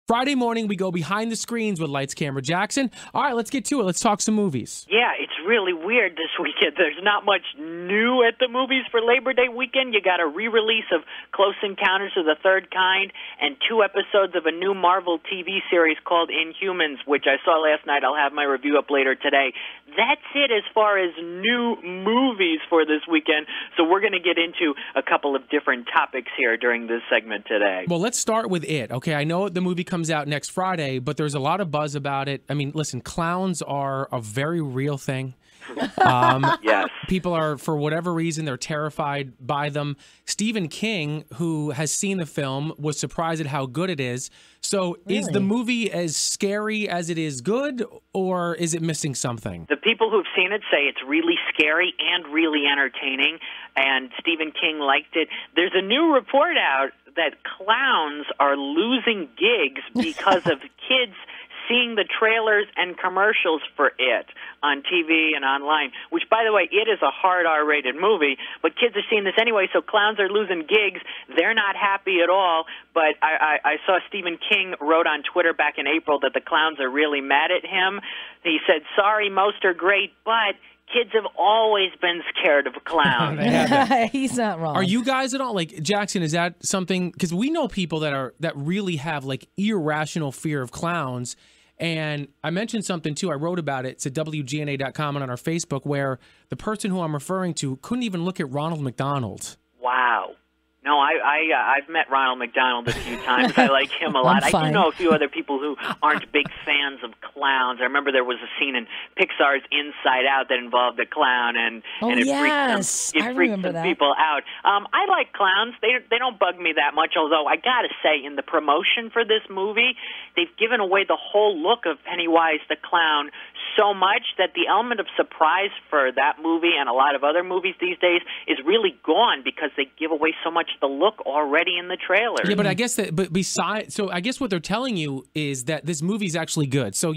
Friday morning, we go behind the screens with Lights, Camera, Jackson. All right, let's get to it. Let's talk some movies. Yeah, it's really weird this weekend. There's not much new at the movies for Labor Day weekend. You got a re-release of Close Encounters of the Third Kind and 2 episodes of a new Marvel TV series called Inhumans, which I saw last night. I'll have my review up later today. That's it as far as new movies for this weekend. So we're going to get into a couple of different topics here during this segment today. Well, let's start with it. Okay, I know the movie comes out next Friday, but there's a lot of buzz about it. I mean, listen, clowns are a very real thing. Yes. People are, for whatever reason, they're terrified by them. Stephen King, who has seen the film, was surprised at how good it is. So is the movie as scary as it is good, or is it missing something? The people who've seen it say it's really scary and really entertaining, and Stephen King liked it. There's a new report out that clowns are losing gigs because of kids seeing the trailers and commercials for it on TV and online, which, by the way, it is a hard R-rated movie, but kids are seeing this anyway, so clowns are losing gigs. They're not happy at all, but I saw Stephen King wrote on Twitter back in April that the clowns are really mad at him. He said, sorry, most are great, but kids have always been scared of clowns. He's not wrong. Are you guys at all, like, Jackson, is that something, because we know people that really have, like, irrational fear of clowns. And I mentioned something, too. I wrote about it. It's at WGNA.com and on our Facebook, where the person who I'm referring to couldn't even look at Ronald McDonald. Wow. No, I've met Ronald McDonald a few times. I like him a lot. I do know a few other people who aren't big fans of clowns. I remember there was a scene in Pixar's Inside Out that involved a clown, and it freaked some people out. I like clowns. They don't bug me that much, although I got to say, in the promotion for this movie, they've given away the whole look of Pennywise the Clown so much that the element of surprise for that movie and a lot of other movies these days is really gone because they give away so much the look already in the trailer. Yeah, but I guess I guess what they're telling you is that this movie's actually good. So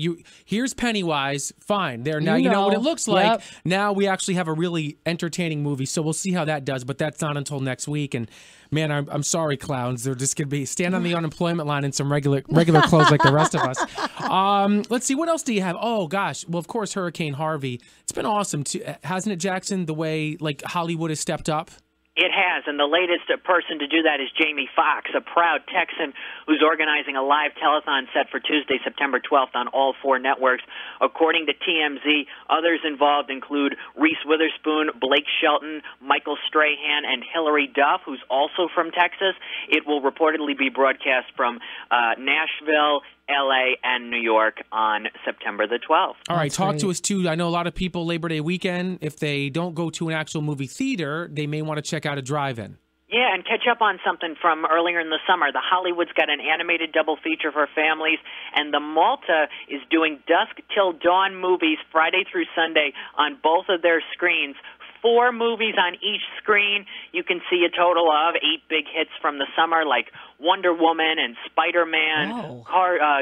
here's Pennywise, fine. There now you know what it looks like. Yep. Now we actually have a really entertaining movie. So we'll see how that does, but that's not until next week. And man, I'm sorry, clowns. They're just gonna be stand on the unemployment line in some regular clothes like the rest of us. Let's see, what else do you have? Oh gosh, well of course Hurricane Harvey. It's been awesome too, hasn't it, Jackson? The way like Hollywood has stepped up. It has, and the latest person to do that is Jamie Foxx, a proud Texan who's organizing a live telethon set for Tuesday, September 12th on all 4 networks. According to TMZ, others involved include Reese Witherspoon, Blake Shelton, Michael Strahan, and Hilary Duff, who's also from Texas. It will reportedly be broadcast from Nashville, L.A., and New York on September the 12th. All right, talk to us, too. I know a lot of people, Labor Day weekend, if they don't go to an actual movie theater, they may want to check out a drive-in. Yeah, and catch up on something from earlier in the summer. The Hollywood's got an animated double feature for families, and the Malta is doing Dusk Till Dawn movies Friday through Sunday on both of their screens. 4 movies on each screen. You can see a total of 8 big hits from the summer, like Wonder Woman and Spider-Man,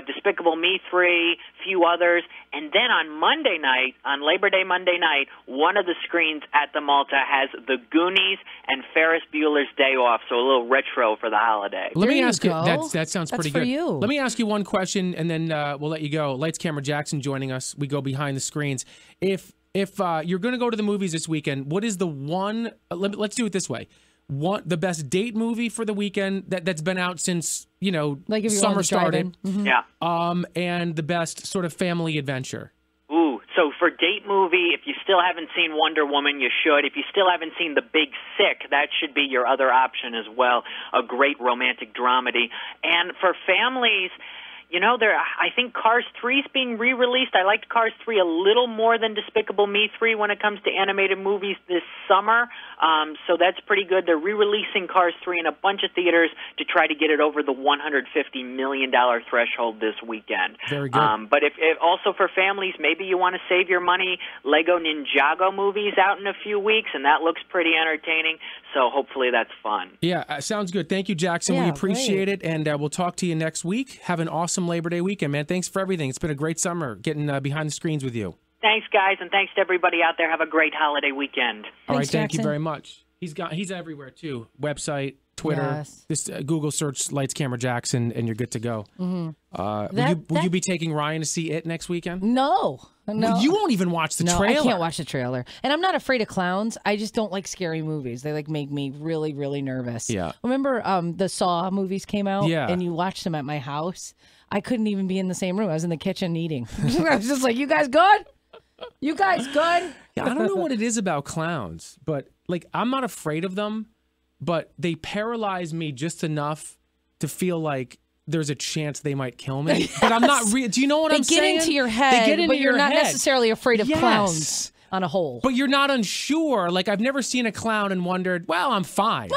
Despicable Me 3, few others. And then on Monday night, on Labor Day Monday night, one of the screens at the Malta has The Goonies and Ferris Bueller's Day Off, so a little retro for the holiday. Let me ask you, that sounds pretty good. For you. Let me ask you one question, and then we'll let you go. Lights, Camera, Jackson joining us. We go behind the screens. If you're going to go to the movies this weekend, what is the one? Let's do it this way. The best date movie for the weekend that's been out since like if summer started. Mm-hmm. Yeah. And the best sort of family adventure. Ooh, so for date movie, if you still haven't seen Wonder Woman, you should. If you still haven't seen The Big Sick, that should be your other option as well. A great romantic dramedy. And for families, I think Cars 3 is being re-released. I liked Cars 3 a little more than Despicable Me 3 when it comes to animated movies this summer, so that's pretty good. They're re-releasing Cars 3 in a bunch of theaters to try to get it over the $150 million threshold this weekend. Very good. But if also for families, maybe you want to save your money, Lego Ninjago movie's out in a few weeks, and that looks pretty entertaining, so hopefully that's fun. Yeah, sounds good. Thank you, Jackson. Yeah, we appreciate it, and we'll talk to you next week. Have an awesome Labor Day weekend, man. Thanks for everything. It's been a great summer getting behind the screens with you. Thanks, guys, and thanks to everybody out there. Have a great holiday weekend. All right, thank Jackson. you very much. He's everywhere too. Website, Twitter, Yes. Google search Lights, Camera, Jackson, and you're good to go. Mm-hmm. Will you be taking Ryan to see it next weekend? No. Well, you won't even watch the trailer. I can't watch the trailer. And I'm not afraid of clowns. I just don't like scary movies. They make me really, really nervous. Yeah. Remember the Saw movies came out? Yeah. And you watched them at my house? I couldn't even be in the same room. I was in the kitchen eating. I was just like, you guys good? You guys good? Yeah, I don't know what it is about clowns, but like I'm not afraid of them, but they paralyze me just enough to feel like there's a chance they might kill me. Yes. But I'm not do you know what I'm saying? They get into your head, they get into but you're not head. necessarily afraid of Yes. clowns on a whole. But you're not unsure. Like I've never seen a clown and wondered, well, I'm fine.